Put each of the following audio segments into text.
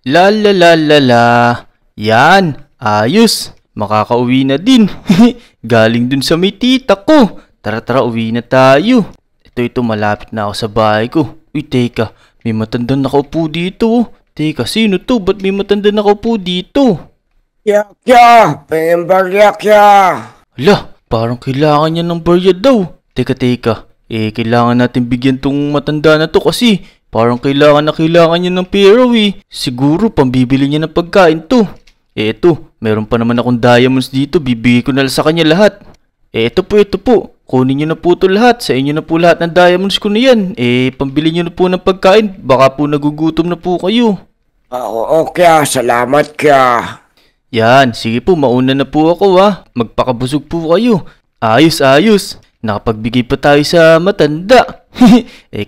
La la la la la. Yan, ayos. Makakauwi na din. Galing dun sa may tita ko. Tara tara, uwi na tayo. Ito, malapit na ako sa bahay ko. Uy, teka, may matandang nakaupo dito. Teka, sino to? Ba't may matandang nakaupo dito? Yakya! Pembaryakya! Hala, parang kailangan niya ng barya daw. Teka, kailangan natin bigyan tong matanda na to kasi parang kailangan niya ng pera Siguro pambibili niya ng pagkain to. Eto, meron pa naman akong diamonds dito, bibigay ko na lang sa kanya lahat. Ito po. Kunin niyo na po ito lahat. Sa inyo na po lahat ng diamonds ko na yan. Pambili niyo na po ng pagkain. Baka po nagugutom na po kayo. Oo, kya. Salamat kya. Yan, sige po, mauna na po ako Magpakabusog po kayo. Ayos. Nakapagbigay pa tayo sa matanda.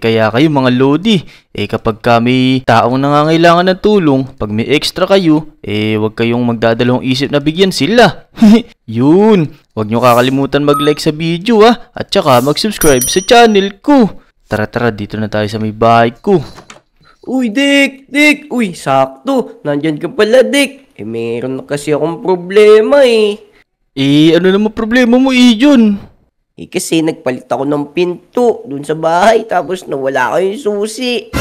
Kaya kayo mga lodi, kapag may taong nangangailangan ng tulong, pag may extra kayo, wag kayong magdadalawang isip na bigyan sila. Yun, wag nyo kakalimutan mag-like sa video at saka mag-subscribe sa channel ko. Tara, dito na tayo sa may bahay ko. Uy, Dick! Uy, sakto. Nandyan ka pala, Dick. Meron na kasi akong problema Ano naman problema mo, John? Kasi nagpalit ako ng pinto dun sa bahay tapos nawala ko yung susi.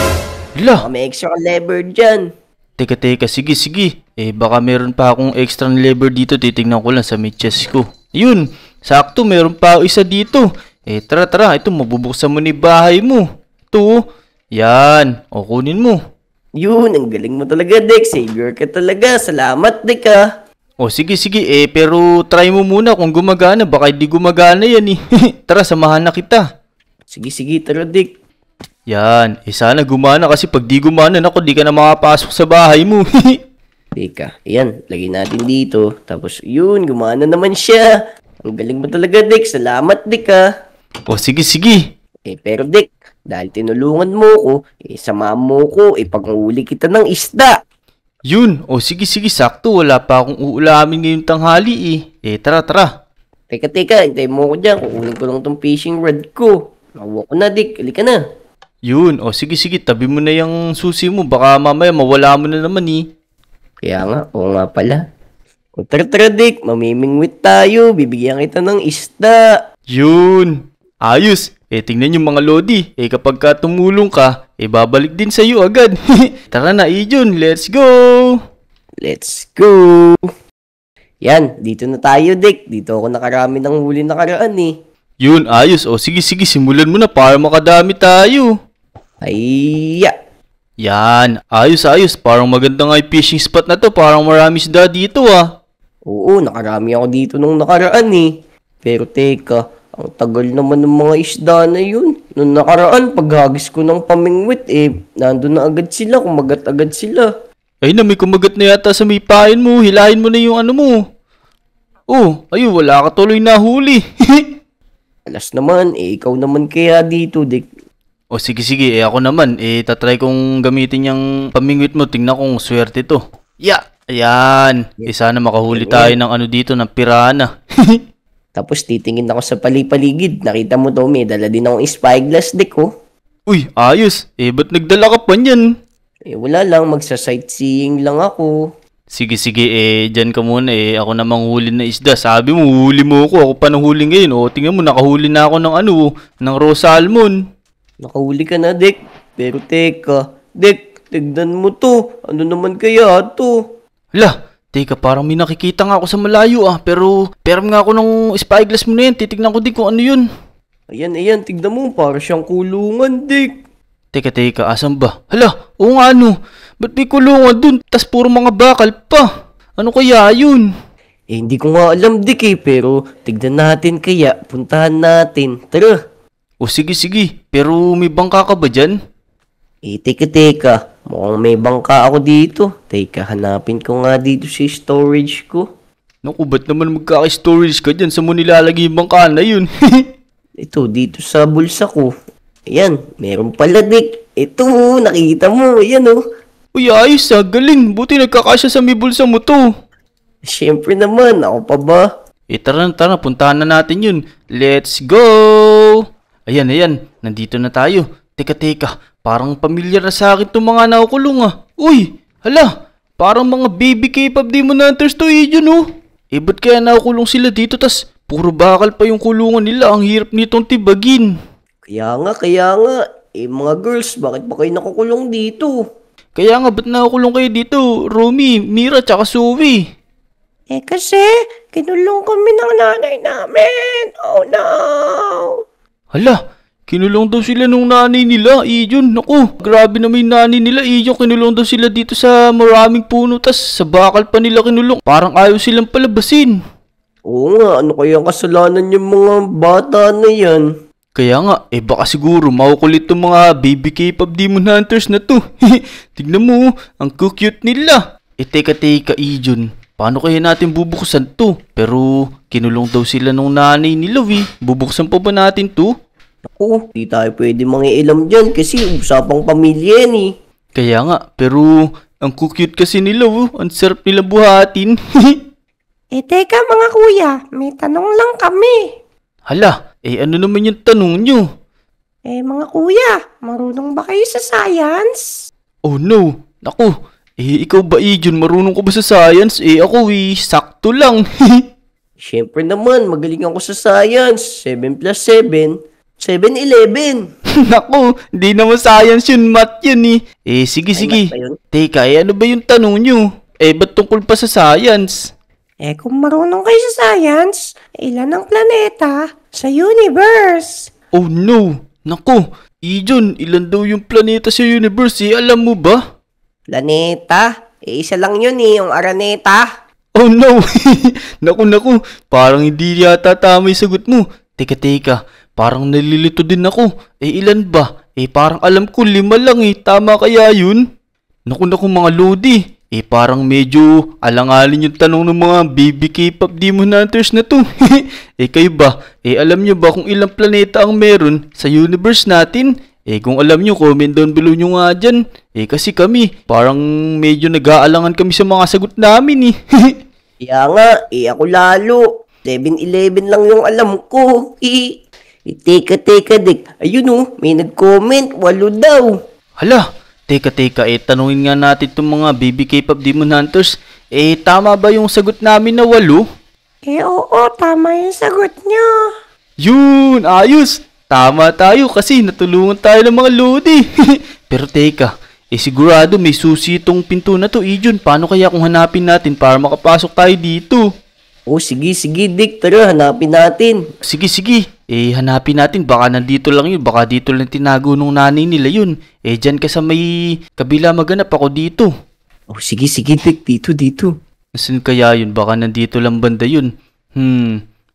Hala! Baka may extra lever dyan. Teka, sige. Baka meron pa akong extra lever dito, titignan ko lang sa may chest ko. Yun, sakto, meron pa ako isa dito. Tara, ito, mabubuksan mo ni bahay mo. Ito, yan, kunin mo. Yun, ang galing mo talaga, Dick. Savior ka talaga. Salamat, Dick, Sige, pero try mo muna kung gumagana, baka hindi gumagana yan Tara, samahan na kita. Sige, tara, Dick. Yan, sana gumana kasi pag di gumana, di ka na makapasok sa bahay mo. Teka, ayan, lagay natin dito. Tapos, yun, gumana naman siya. Ang galing mo talaga, Dick. Salamat, Dick, Sige. Pero, Dick, dahil tinulungan mo ko, samahan mo ko, pag-uli kita ng isda. Yun, sige, sakto, wala pa akong uulamin ngayong tanghali tara. Teka, hintay mo ko dyan. Kukunin ko lang tong fishing rod ko. Nakuha ko na, Dick. Halika na. Yun, sige, tabi mo na yung susi mo. Baka mamaya mawala mo na naman Kaya nga, oo nga pala. O tara, Dick. Mamimingwit tayo. Bibigyan kita ng isda. Yun, ayos. Tingnan yung mga lodi. Kapag ka tumulong ka, babalik din sa'yo agad. Tara na, John. Let's go! Let's go! Yan, dito na tayo, Dick. Dito ako nakarami ng huli nakaraan Yun, ayos. Sige, simulan mo na para makadami tayo. Ayya! Yan, ayos. Parang maganda nga yung fishing spot na to. Parang marami isda dito Oo, nakarami ako dito nung nakaraan Pero teka, ang tagal naman ng mga isda na yun. Nung nakaraan, paghagis ko ng pamingwit, nandun na agad sila, kumagat agad sila. May kumagat na yata sa may pain mo. Hilahin mo na yung ano mo. Wala ka tuloy na huli. Alas naman, ikaw naman kaya dito, Dick. Sige, ako naman. Tatry kong gamitin yung pamingwit mo. Tingnan kung swerte to. Ayan. Sana makahuli tayo ng dito, ng pirana. Tapos titingin ako sa palipaligid. Nakita mo to, may dala din akong spyglass, Dick, Uy, ayos. Ba't nagdala ka pa niyan? Wala lang. Magsa-sightseeing lang ako. Sige, dyan ka muna Ako namang huli na isda. Sabi mo, huli mo ako. Ako pa nang huli ngayon. Tingnan mo, nakahuli na ako ng ng raw salmon. Nakahuli ka na, Dick. Pero teka, Dick, tignan mo to. Ano naman kaya to? Hala, teka, parang may nakikita nga ako sa malayo Pero nga ako ng spyglass mo na yan. Titignan ko din kung ano yun. Ayan, tignan mo. Para siyang kulungan, Dick. Teka, asan ba? Hala, oo nga Ba't may kulungan dun? Tas puro mga bakal pa. Ano kaya yun? Hindi ko nga alam, Dick, pero tignan natin kaya. Puntahan natin. Tara. Sige. Pero may bangka ka ba dyan? Teka. Mukhang may bangka ako dito. Teka, hanapin ko nga dito si storage ko. Naku, ba't naman magkaka-storage ka dyan? Saan mo nilalagay yung bangka na yun? Ito, dito sa bulsa ko. Ayan, meron pala, Dick. Ito, nakita mo. Ayan, Uy, ayos galing. Buti nagkakasya sa may bulsa mo to. Siyempre naman, ako pa ba? Tara, puntahan na natin yun. Let's go! Ayan, nandito na tayo. Teka, parang pamilyar na sa akin itong mga nakukulong Uy, Hala, parang mga baby K-pop Demon Hunters to Ijon oh. Ba't kaya nakukulong sila dito tas puro bakal pa yung kulungan nila, ang hirap nitong tibagin. Kaya nga. Mga girls, bakit ba kayo nakukulong dito? Kaya nga ba't nakukulong kayo dito, Romy, Mira, tsaka Zoe? Kasi, kinulong kami ng nanay namin. Oh no! Hala, kinulong daw sila nung nanay nila, Ijon. Naku, grabe naman yung nanay nila, Ijon. Kinulong daw sila dito sa maraming puno, tas sa bakal pa nila kinulong. Parang ayaw silang palabasin. Oo nga, ano kaya kasalanan yung mga bata na yan? Kaya nga, baka siguro makukulit tong mga baby K-pop Demon Hunters na to. Tignan mo, ang cute nila. Teka, Ijon. Paano kaya natin bubuksan to? Pero kinulong daw sila nung nanay nila, Bubuksan pa ba natin to? Naku, di tayo pwede mangialam dyan kasi usapang pamilya yan eh. Kaya nga, pero ang cute kasi nila, Ang sarap nila buhatin. Teka mga kuya, may tanong lang kami. Hala, ano naman yung tanong nyo? Mga kuya, marunong ba kayo sa science? Oh no, naku. Ikaw ba, Ijon? Marunong ka ba sa science? Ako, sakto lang. Siyempre naman, magaling ako sa science. 7 plus 7, 7-11. Naku, hindi naman science yun, math yun sige. math ba yun? Teka, ano ba yung tanong nyo? Ba't tungkol pa sa science? Kung marunong kayo sa science, ilan ang planeta sa universe? Oh no, naku. Ijon, ilan daw yung planeta sa universe, alam mo ba? Planeta? Isa lang yun yung Araneta. Oh no! Naku, parang hindi yata tama yung sagot mo. Teka, parang nalilito din ako. Ilan ba? Parang alam ko 5 lang tama kaya yun? Naku mga lodi. Parang medyo alangalin yung tanong ng mga baby K-pop Demon Hunters na to. Kayo ba? Alam nyo ba kung ilang planeta ang meron sa universe natin? Kung alam nyo, comment down below nyo nga dyan. Kasi kami, parang medyo nag-aalangan kami sa mga sagot namin Kaya nga, ako lalo. 7-11 lang yung alam ko. Teka, Dik. Ayun may nag-comment. 8 daw. Hala, teka, tanungin nga natin itong mga baby K-pop Demon Hunters. Tama ba yung sagot namin na 8? Oo, tama yung sagot niyo. Yun, ayos! Tama tayo kasi natulungan tayo ng mga lodi. Pero teka, sigurado may susi itong pinto na to, Ijon. Paano kaya kung hanapin natin para makapasok tayo dito? Sige, Dik. Tara, hanapin natin. Sige. Hanapin natin. Baka nandito lang yun. Baka dito lang tinago nung nanay nila yun. Dyan ka sa may kabila maganap ako dito. Sige, Dik. Dito. Nasaan kaya yun? Baka nandito lang banda yun.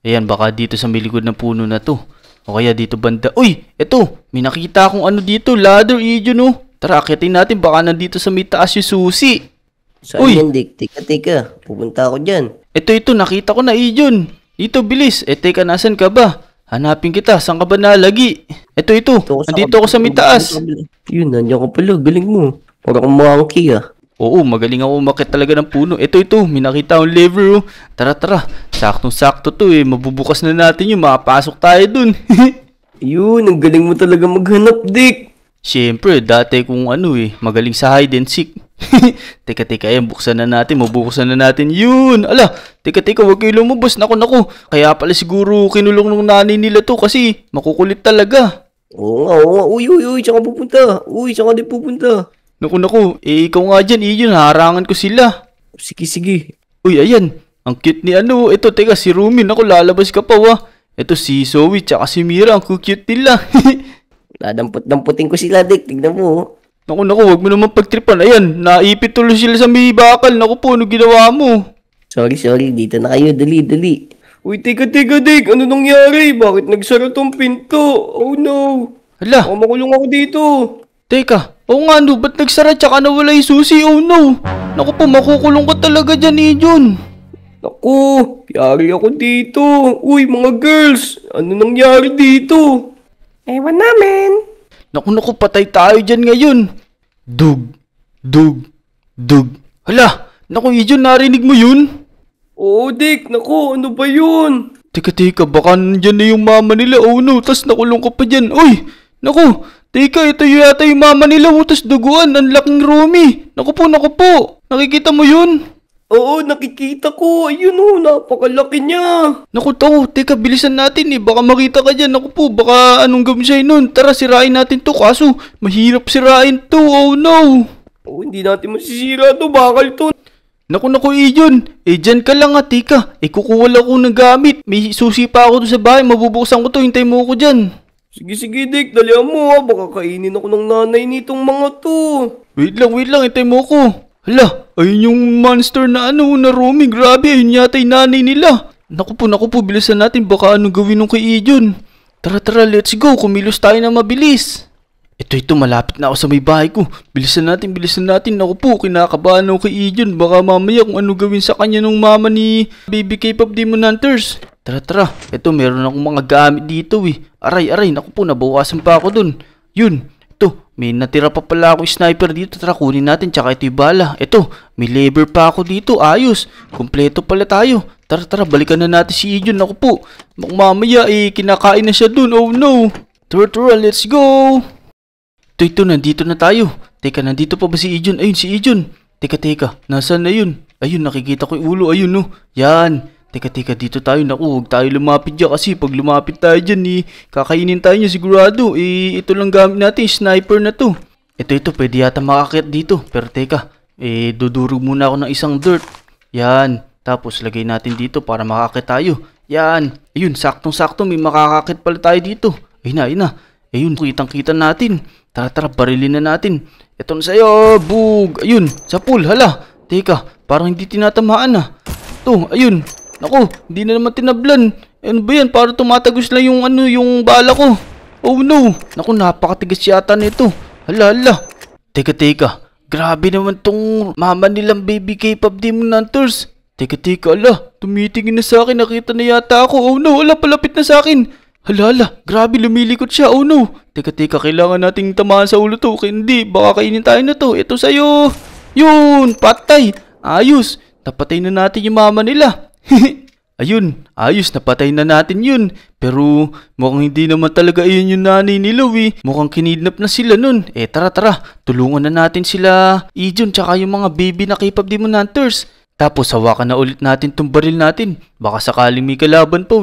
Ayan, baka dito sa may likod ng puno na to. O kaya dito banda. Uy, eto. May nakita akong ano dito. Ladder, Ijon Tara, akitin natin. Baka nandito sa may taas yung susi. Saan yan, Dik? Teka. Pupunta ako dyan. Ito. Nakita ko na, Ijon. Dito, bilis. Teka, nasan ka ba? Hanapin kita. Saan ka ba nalagi? Ito. Nandito ako sa may taas. Yun, nandiyan ka pala. Galing mo. Parang monkey Oo, magaling ako umakit talaga ng puno. Ito. May nakita akong lever. Tara. Saktong-sakto to Mabubukas na natin yung makapasok tayo dun. Yun, ang galing mo talaga maghanap, Dik. Siyempre, dati kung magaling sa hide and seek. Teka, buksan na natin. Mabubuksan na natin. Yun! Ala, teka, huwag kayo lumabas. Naku. Kaya pala siguro kinulong ng nanay nila to kasi makukulit talaga. Oo nga. Uy, saan ka pupunta? Saan ka din pupunta? Naku, ikaw nga dyan, Ijon. Harangan ko sila. Sige. Uy, ayan. Ang cute ni Ito, teka, si Rumi. Naku, lalabas ka pa, Ito, si Zoe, tsaka si Mira. Ang cute nila. Dadampot-damputin ko sila, Dik. Tignan mo. Naku, huwag mo naman pagtripan. Ayan, naipit tuloy sila sa may bakal. Naku po, ano ginawa mo? Sorry. Dito na kayo. Dali. Uy, teka, Dik. Ano nangyari? Bakit nagsara tong pinto? Oh, no. Hala. Makulong ako dito. Teka, nga ba't nagsara tsaka nawala yung susi? Oh no! Naku po, makukulong ka talaga dyan, Ijon. Naku, yari ako dito. Uy, mga girls, ano nangyari dito? Ewan namin. Naku, patay tayo dyan ngayon. Dug. Hala, naku, Ijon, narinig mo yun? Oo, Dik, naku, ano ba yun? Teka, baka nandyan na yung mama nila. Oh no, tas nakulong ka pa dyan. Uy, naku, Teka, ito yata yung mama nila, utos duguan, ang laking Romy. Naku po. Nakikita mo yun? Oo, nakikita ko. Ayun napakalaki niya. Naku teka, bilisan natin eh. Baka makita ka dyan. Naku po, baka anong gawin sa'yo nun. Tara, sirain natin to. Kaso, mahirap sirain to. Oh no. Oh, hindi natin masisira to. Bakal to. Naku, Ijon. Dyan ka lang tika. Kukuha lang ako ng gamit. May susi pa ako doon sa bahay. Mabubuksan ko to. Hintay mo ako dyan. Sige, Dick. Dalihan mo ha. Baka kainin ako ng nanay nitong mga to. Wait lang. Hintay mo ako. Hala, ayun yung monster na na Romy. Grabe, ayun yata yung nanay nila. Naku po, bilisan natin. Baka anong gawin nung kay Ijon. Tara, let's go. Kumilos tayo na mabilis. Ito, malapit na ako sa may bahay ko. Bilisan natin. Naku po, kinakabahan ako kay Ijon. Baka mamaya kung ano gawin sa kanya nung mama ni Baby K-pop Demon Hunters. Tara. Ito, meron akong mga gamit dito eh. Aray. Naku po, nabawasan pa ako dun. Yun. Ito, may natira pa pala ako sniper dito. Tara, kunin natin. Tsaka ito yung bala. Ito, may lever pa ako dito. Ayos. Kompleto pala tayo. Tara, balikan na natin si Ijon. Naku po, mamaya kinakain na siya dun. Oh no. Tara, let's go. Ito, nandito na tayo. Teka, nandito pa ba si Ijon? Ayun, si Ijon. Teka, nasaan na yun? Ayun, nakikita ko yung ulo. Ayun, no. Yan. Teka, dito tayo. Naku, huwag tayo lumapit dyan kasi pag lumapit tayo dyan, kakainin tayo niya sigurado. Ito lang gamit natin, sniper na to. Ito, pwede yata makakit dito. Pero teka, dudurog muna ako ng isang dirt. Yan. Tapos, lagay natin dito para makakit tayo. Yan. Ayun, saktong-sakto, may makakakit pala tayo dito. Ayun na. Ayun, kitang-kita natin. Tara, barilin na natin. Ito na sa'yo, bug. Ayun, sa pool, hala. Teka, parang hindi tinatamaan Ito, ayun. Naku, hindi na naman tinablan. Ano ba yan? Para tumatagos lang yung bala ko. Oh no. Naku, napakatigas yata nito. Hala. Teka. Grabe naman tong mama nilang Baby K-pop Demon Hunters. Teka, ala. Tumitingin na sa akin. Nakita na yata ako. Oh no, palapit na sa akin. Hala. Grabe, lumilikot siya. Oh no. Teka, kailangan nating tamaan sa ulo to. Hindi, baka kainin tayo na to. Ito sa'yo. Yun, patay. Ayos. Napatay na natin yung mama nila. Ayun, ayos, napatay na natin yun. Pero mukhang hindi naman talaga ayun yung nanay ni Louie. Mukhang kinidnap na sila nun. Tara, tulungan na natin sila Ijon tsaka yung mga baby na K-pop Demon Hunters. Tapos hawakan na ulit natin tong baril natin. Baka sakaling may kalaban pa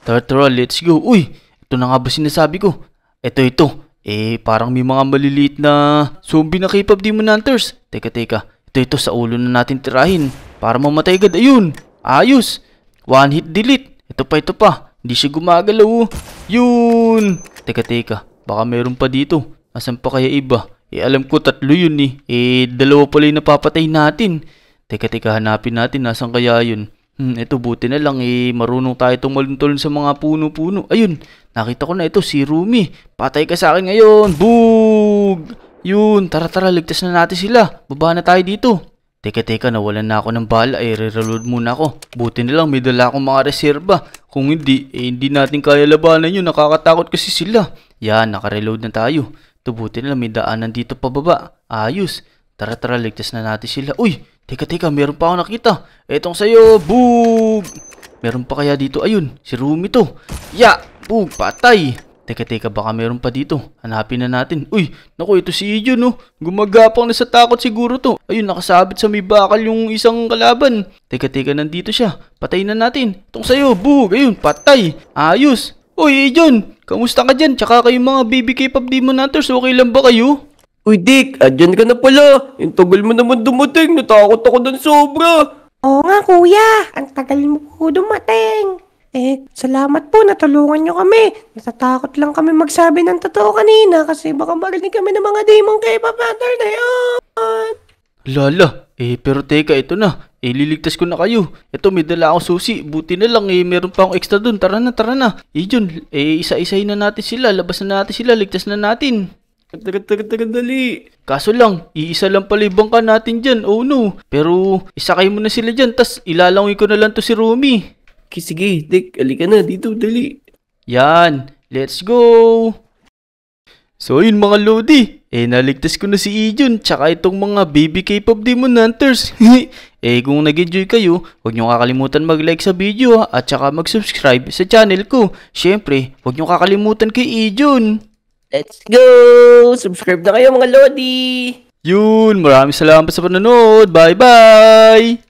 Tara, let's go. Uy, ito na nga ba sinasabi ko? Ito. Parang may mga maliliit na zombie na K-pop Demon Hunters. Teka. Ito sa ulo na natin tirahin para mamatay agad. Ayun. Ayos. One hit delete. Ito pa. Hindi siya gumagalaw. Yun. Teka. Baka meron pa dito. Asan pa kaya iba? Alam ko 3 yun dalawa pala yung napapatay natin. Teka, hanapin natin. Nasaan kaya yun? Ito buti na lang marunong tayo tumalon sa mga puno-puno. Ayun. Nakita ko na ito si Romy. Patay ka sa akin ngayon. Boog. Yun. Tara, ligtas na natin sila. Baba na tayo dito. Teka, nawalan na ako ng bala. Reload muna ako. Buti na lang may dala akong mga reserba. Kung hindi, hindi natin kaya labanan yun. Nakakatakot kasi sila. Yan, nakareload na tayo. Ito, buti na lang may daanan dito pababa. Ayos. Tara, ligtas na natin sila. Uy, teka, meron pa ako nakita. Etong sa'yo, boog. Meron pa kaya dito? Ayun, si Romy to. Boog, patay. Teka, baka meron pa dito. Hanapin na natin. Uy, naku, ito si Ijon, Gumagapang na sa takot siguro to. Ayun, nakasabit sa may bakal yung isang kalaban. Teka, nandito siya. Patayin na natin. Itong sa'yo, bug. Ayun, patay. Ayos. Uy, Ijon, kamusta ka dyan? Tsaka kayong mga Baby K-pop Demon Hunters, okay lang ba kayo? Uy, Dick, andyan ka na pala. Yung tagal mo naman dumating. Natakot ako ng sobra. Oo nga, kuya. Ang tagal mo po dumating. Salamat po, natulungan nyo kami. Natatakot lang kami magsabi ng totoo kanina kasi baka marinig kami ng mga demon K-pop hunter na yun. Lala, pero teka, ito na. Liligtas ko na kayo. Ito, may dala akong susi. Buti na lang, meron pa akong extra dun. Tara na. Ijon, isa-isahin na natin sila. Labas na natin sila. Ligtas na natin. Taga, dali. Kaso lang, iisa lang pala yung bangka natin dyan. Oh no. Pero, isakay mo na sila dyan. Tas, ilalangin ko na lang to si Romy. Sige, Dick, alika na dito, dali. Yan, let's go! So yun mga Lodi, naligtas ko na si Ijon tsaka itong mga Baby K-pop Demon Hunters. Kung nag-enjoy kayo, huwag nyo kakalimutan mag-like sa video at tsaka mag-subscribe sa channel ko. Syempre, huwag nyo kakalimutan kay Ijon. Let's go! Subscribe na kayo mga Lodi! Yun, maraming salamat sa panonood. Bye-bye!